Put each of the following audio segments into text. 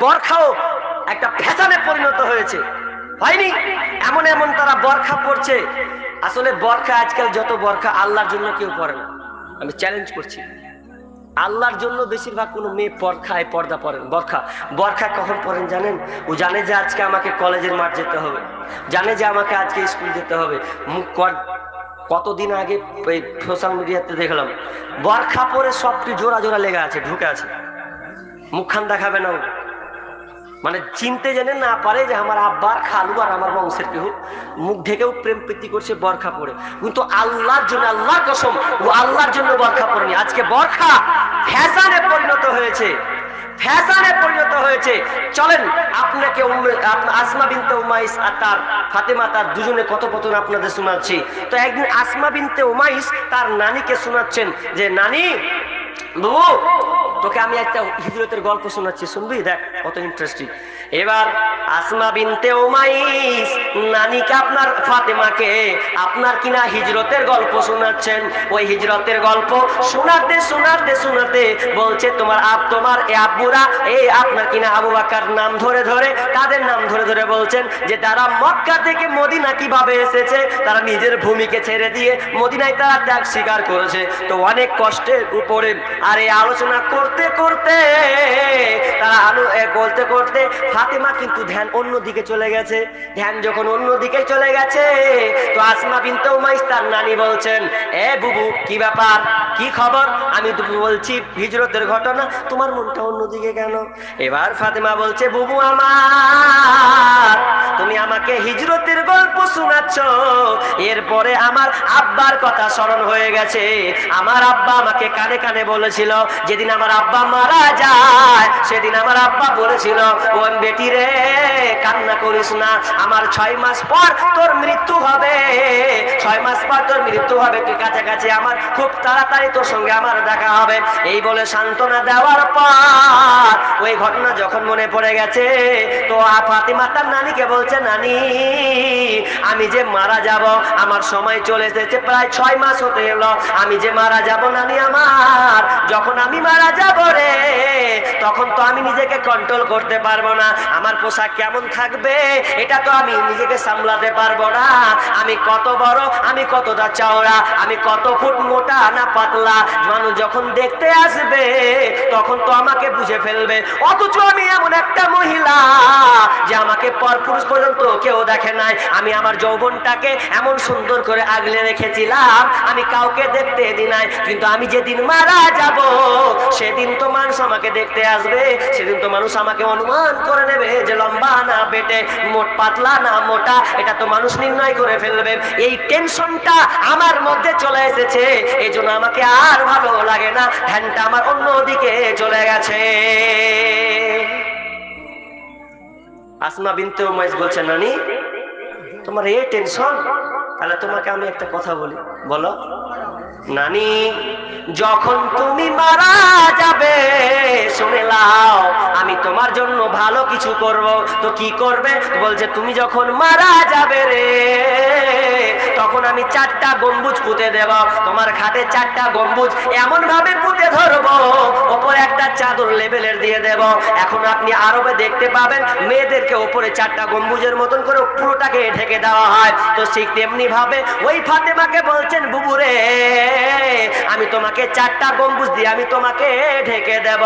বরখাও একটা ফ্যাশনে পরিণত হয়েছে, হয়নি? এমন এমন তারা বরখা পরছে। আসলে বরখা আজকাল যত বরখা আল্লাহর জন্য কেউ পরে না। আমি চ্যালেঞ্জ করছি, আল্লাহর জন্য বেশিরভাগ কোনো মেয়ে বরখায় পর্দা পরেন। বরখা কখন পরেন জানেন? ও জানে যে আজকে আমাকে কলেজের মাঠ যেতে হবে, জানে যে আমাকে আজকে স্কুল যেতে হবে। কতদিন আগে সোশ্যাল মিডিয়াতে দেখলাম বরখা পরে সবটি জোড়া জোড়া লেগে আছে, ঢুকে আছে, মুখখান দেখাবে না। মানে চিনতে জেনে না পারে যে আমার আব্বার খালু আর আমার বংশের কেউ, মুখ ঢেকেও প্রেম প্রীতি করছে বরখা পরে। কিন্তু আল্লাহর জন্য, আল্লাহর কসম, ও আল্লাহর জন্য বরখা পরেনি। আজকে বরখা ফ্যাশনে পরিণত হয়েছে, ফ্যাশনে পরিণত হয়েছে। চলেন আপনাকে আসমা বিনতে উমাইস আর তার ফাতেমা, তার দুজনে কথোপকথন আপনাদের শোনাচ্ছি। তো একদিন আসমা বিনতে উমাইস তার নানিকে শোনাচ্ছেন যে, নানি বাবু, তোকে আমি একটা হিজরতের গল্প শোনাচ্ছি, শুনবি? দেখ কত ইন্টারেস্টিং। এবার আসমা বিনতে উমাইস নানিকে, আপনার ফাতেমাকে আপনার কিনা হিজরতের গল্প শোনাচ্ছেন। ওই হিজরতের গল্প শোনাতে শোনাতে শোনাতে বলছে, তোমার আব্বুরা এই আপনার কিনা আবু বকর নাম ধরে ধরে, তাদের নাম ধরে ধরে বলছেন যে তারা মক্কা থেকে মদিনা কিভাবে এসেছে, তারা নিজের ভূমিকে ছেড়ে দিয়ে মদিনায় তারা ত্যাগ স্বীকার করেছে। তো অনেক কষ্টের উপরে আর এই আলোচনা করতে করতে তারা বলতে করতে ফাতেমা কিন্তু ধ্যান অন্যদিকে চলে গেছে। ধ্যান যখন অন্যদিকে চলে গেছে, তো আসমা বিনতে উমাইস তার নানি বলছেন, এ বুবু, কি ব্যাপার, কি খবর? আমি তো বলছি হিজরতের ঘটনা, তোমার মনটা অন্যদিকে কেন? এবার ফাতেমা বলছে, বুবু আমার, তুমি আমাকে হিজরতের গল্প শোনাচ্ছ, এরপরে আমার আব্বার কথা স্মরণ হয়ে গেছে। আমার আব্বা আমাকে কানে কানে বলেছিল, যেদিন আমার আব্বা মারা যায় সেদিন আমার আব্বা বলেছিল, ও বেটি রে, কান্না করিস না, আমার 6 মাস পর তোর মৃত্যু হবে, 6 মাস পর তোর মৃত্যু হবে, তুই কাছাকাছি আমার, খুব তাড়াতাড়ি তোর সঙ্গে আমার দেখা হবে। এই বলে সান্ত্বনা দেওয়ার পর ওই ঘটনা যখন মনে পড়ে গেছে, তো ফাতেমা তার নানিকে বলছে, নানি, আমি যে মারা যাব, আমার সময় চলে এসেছে, প্রায় 6 মাস হতে এলো, আমি যে মারা যাব নানি আমার, যখন আমি মারা যাব রে, তখন তো আমি নিজেকে কন্ট্রোল করতে পারবো না, আমার পোশাক কেমন থাকবে এটা তো আমি নিজেকে সামলাতে পারবো না, আমি কত বড়, আমি কতটা চওড়া, আমি কত ফুট মোটা না পাতলা, মানুষ যখন দেখতে আসবে তখন তো আমাকে বুঝে ফেলবে। অথচ আমি এমন একটা মহিলা যে আমাকে পরপুরুষ পর্যন্ত কেউ দেখে নাই, আমি আমার যৌবনটাকে এমন সুন্দর করে আগলে রেখেছিলাম, আমি কাউকে দেখতে দিই নাই। কিন্তু আমি যেদিন মারা যাব সেদিন তো মানুষ আমাকে দেখতে আসবে, সেদিন তো মানুষ আমাকে অনুমান করে নেবে যে লম্বা না বেটে, মোট পাতলা না মোটা, এটা তো মানুষ নির্ণয় করে ফেলবে। এই টেনশনটা আমার মধ্যে চলে এসেছে, এই জন্য আমাকে আর ভালো লাগে না, ধ্যানটা আমার অন্যদিকে চলে গেছে। আসমা বিনতে উমাইস বলছে, নানি, তোমার এই টেনশন? তাহলে তোমাকে আমি একটা কথা বলি, বলো। নানি, যখন তুমি মারা যাবে শুনে লাও, আমি তোমার জন্য ভালো কিছু করব। তো কি করবে? বলছে, তুমি যখন মারা যাবে রে, তখন আমি 4টা গম্বুজ পুঁতে দেব, তোমার খাটে 4টা গম্বুজ এমন ভাবে পুঁতে ধরবো, ওপরে একটা চাদর লেবেলের দিয়ে দেব। এখন আপনি আরবে দেখতে পাবেন মেয়েদেরকে ওপরে 4টা গম্বুজের মতন করে পুরোটাকে ঢেকে দেওয়া হয়। তো ঠিক তেমনি ভাবে ওই ফাতেমাকে বলছেন, বুবু রে, আমি তোমাকে 4টা গম্বুজ দিয়ে আমি তোমাকে ঢেকে দেব,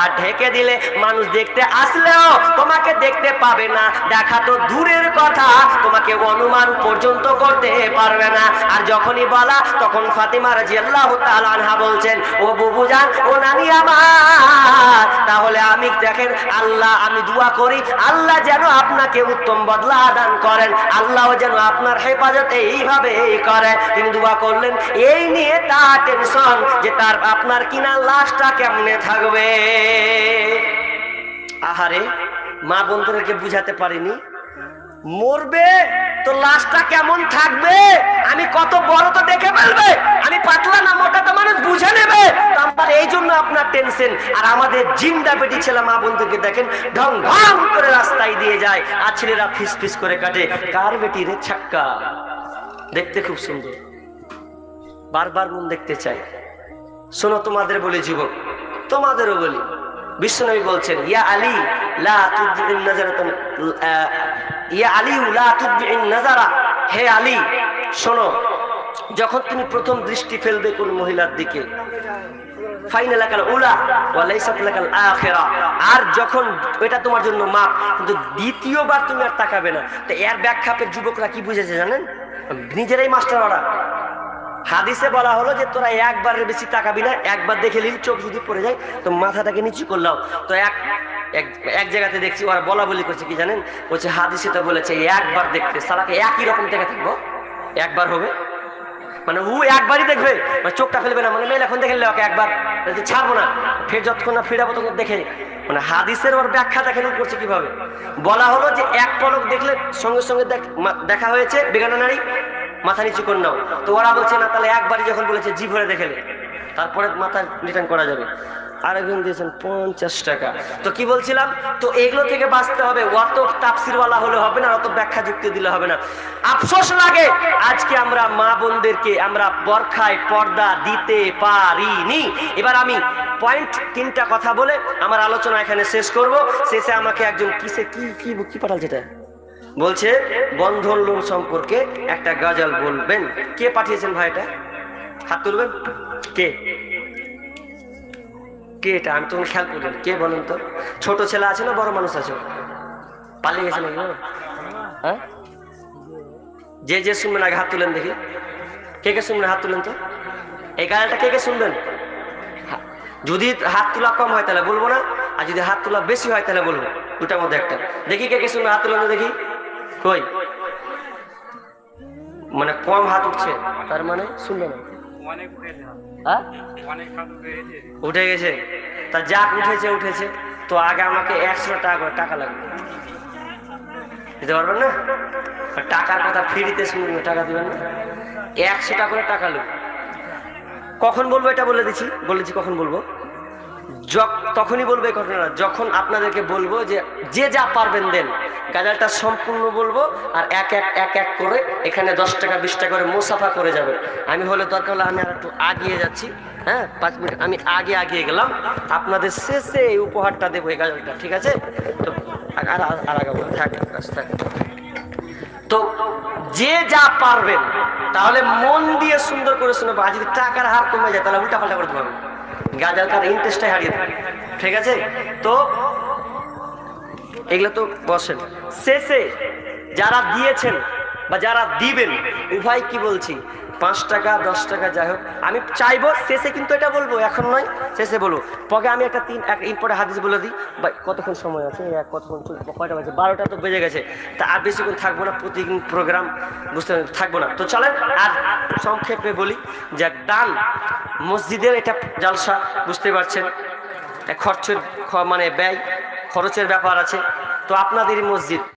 আর ঢেকে দিলে মানুষ দেখতে আসলেও তোমাকে দেখতে পাবে না, দেখা তো দূরের কথা, তোমাকে অনুমান পর্যন্ত করতে পারবে না। আর যখনই বলা তখন ফাতেমা রাদিয়াল্লাহু তাআলা আনহা বলছেন, ও বুবু জান, ও নানি আমার, তাহলে আমি দেখেন আল্লাহ, আমি দোয়া করি আল্লাহ যেন আপনাকে উত্তম বদলা দান করেন, আল্লাহ যেন আপনার হেফাজত এইভাবে করে। তিনি দোয়া করলেন, এই নিয়ে তার টেনশন যে তার আপনার কিনা লাশটা কেমনে থাকবে। আহারে, মা বন্ধুদেরকে বুঝাতে পারিনি, মরবে তো লাশটা কেমন থাকবে, আমি কত বড় তো দেখে ফেলবে, আমি পাতলা না মোটা তো মানুষ বুঝে নেবে। আমার এই জন্য আপনার টেনশন। আর আমাদের জিন্দা বেটি ছেলে মা বন্ধুকে দেখেন ঢং ঢং করে রাস্তায় দিয়ে যায়, আর ছেলেরা ফিস ফিস করে কাটে, কার বেটি রে ছাক্কা, দেখতে খুব সুন্দর, বারবার মন দেখতে চাই। শোনো, তোমাদের বলি যুবক, তোমাদেরও বলি, বিশ্বনবী বলছেন, ইয়া আলী লা তুদবিন নাজারাতান, ইয়া আলী লা তুদবিন নাজারা, হে আলী শোনো, যখন তুমি প্রথম দৃষ্টি ফেলবে কোন মহিলার দিকে, ফাইনালাকাল উলা ওয়া লাইসাত লাকাল আখিরা, আর যখন এটা তোমার জন্য মাপ, কিন্তু দ্বিতীয়বার তুমি আর তাকাবে না। তো এর ব্যাখ্যা যুবকরা কি বুঝেছে জানেন? নিজেরাই মাস্টার ওরা। হাদিসে বলা হলো যে তোরা একবারের বেশি তাকাবি না, একবার দেখে নিলি, চোখ যদি পড়ে যায় তো মাথাটাকে নিচু করলাও। তো এক জায়গাতে দেখছি ওরা বলা বলি করছে কি জানেন, বলছে হাদিসে তো বলেছে একবার দেখতে, সালাকে একই রকম দেখে থাকবো, একবার হবে মানে ও একবারই দেখবে, মানে চোখটা ফেলবে না, মানে মেয়ে এখন দেখে ওকে একবার ছাড়বো না, ফের যতক্ষণ না ফিরাবো তখন দেখে। মানে হাদিসের ওর ব্যাখ্যা দেখেন করছে কিভাবে। বলা হলো যে এক পলক দেখলে সঙ্গে সঙ্গে দেখা হয়েছে বেগানা নারী, মাথা নিচু করে নাও। তো ওরা বলছে না, তাহলে একবারই যখন বলেছে জি ভরে দেখেলে তারপরে মাথা রিটার্ন করা যাবে। আরেকজন দিয়েছেন 50 টাকা। তো কি বলছিলাম, তো এগুলো থেকে বাঁচতে হবে, অত তাফসিরওয়ালা হলে হবে না, অত ব্যাখ্যা যুক্তি দিলে হবে না। আফসোস লাগে আজকে আমরা মা বোনদেরকে আমরা বরখায় পর্দা দিতে পারিনি। এবার আমি পয়েন্ট 3টা কথা বলে আমার আলোচনা এখানে শেষ করব। শেষে আমাকে একজন কি পাঠাল, যেটা বলছে বন্ধন লোন সম্পর্কে একটা গজল বলবেন। কে পাঠিয়েছেন ভাই? এটা হাত তুলবেন। কে এটা? আমি তখন খেয়াল করলেন কে বলেন তো? ছোট ছেলে আছে না বড় মানুষ আছে? পালিয়ে গেছে নাকি? হ্যাঁ, যে শুনবেন আগে হাত তুলেন দেখি। কে শুনবেন হাত তুলেন তো। এই গানটা কে শুনবেন? যদি হাত তোলা কম হয় তাহলে বলবো না, আর যদি হাত তোলা বেশি হয় তাহলে বলবো। দুটার মধ্যে একটা। দেখি কে শুনবেন হাত তুলেন তো দেখি। কই মানে কম হাত উঠছে, তার মানে শুনবে না। উঠে গেছে, তা যাক উঠেছে। তো আগে আমাকে 100 টাকা করে টাকা লাগবে, দিতে পারবেন না? টাকার কথা ফ্রিতে শুনবেন, টাকা দিবেন না, 100 টাকা করে টাকা লাগবে। কখন বলবো এটা বলেছি কখন বলবো? তখনই বলবো এই ঘটনা যখন আপনাদেরকে বলবো যে যা পারবেন দেন। গাজালটা সম্পূর্ণ বলবো, আর এক এক করে এখানে 10 টাকা 20 টাকা করে মুসাফা করে যাবে। আমি হলে দরকার হলে আমি আর একটু আগিয়ে যাচ্ছি, হ্যাঁ 5 মিনিট আমি আগিয়ে গেলাম, আপনাদের শেষে এই উপহারটা দেবো এই গাজালটা, ঠিক আছে? তো আর আগাবো, থাক। তো যে যা পারবেন তাহলে মন দিয়ে সুন্দর করে শুনবো। আর যদি টাকার হার কমে যায় তাহলে উল্টা পাল্টা করতে পারবেন, গাজালটার ইন্টারেস্টটাই হারিয়ে দেবে, ঠিক আছে? তো এগুলো তো বসেন। শেষে যারা দিয়েছেন বা যারা দিবেন উভয় কি বলছি, 5 টাকা 10 টাকা যাই হোক, আমি চাইবো শেষে, কিন্তু এটা বলবো এখন নয়, শেষে বলবো। পরে আমি একটা পরে হাদিস বলে দিই। ভাই কতক্ষণ সময় আছে? কতক্ষণ, কয়টা বাজে? 12টা তো বেজে গেছে। তা আর বেশিক্ষণ থাকবো না, প্রতিদিন প্রোগ্রাম বুঝতে থাকবো না। তো চলেন আর সংক্ষেপে বলি যে দান মসজিদের এটা জালসা, বুঝতে পারছেন খরচের মানে ব্যয় খরচের ব্যাপার আছে। তো আপনাদেরই মসজিদ,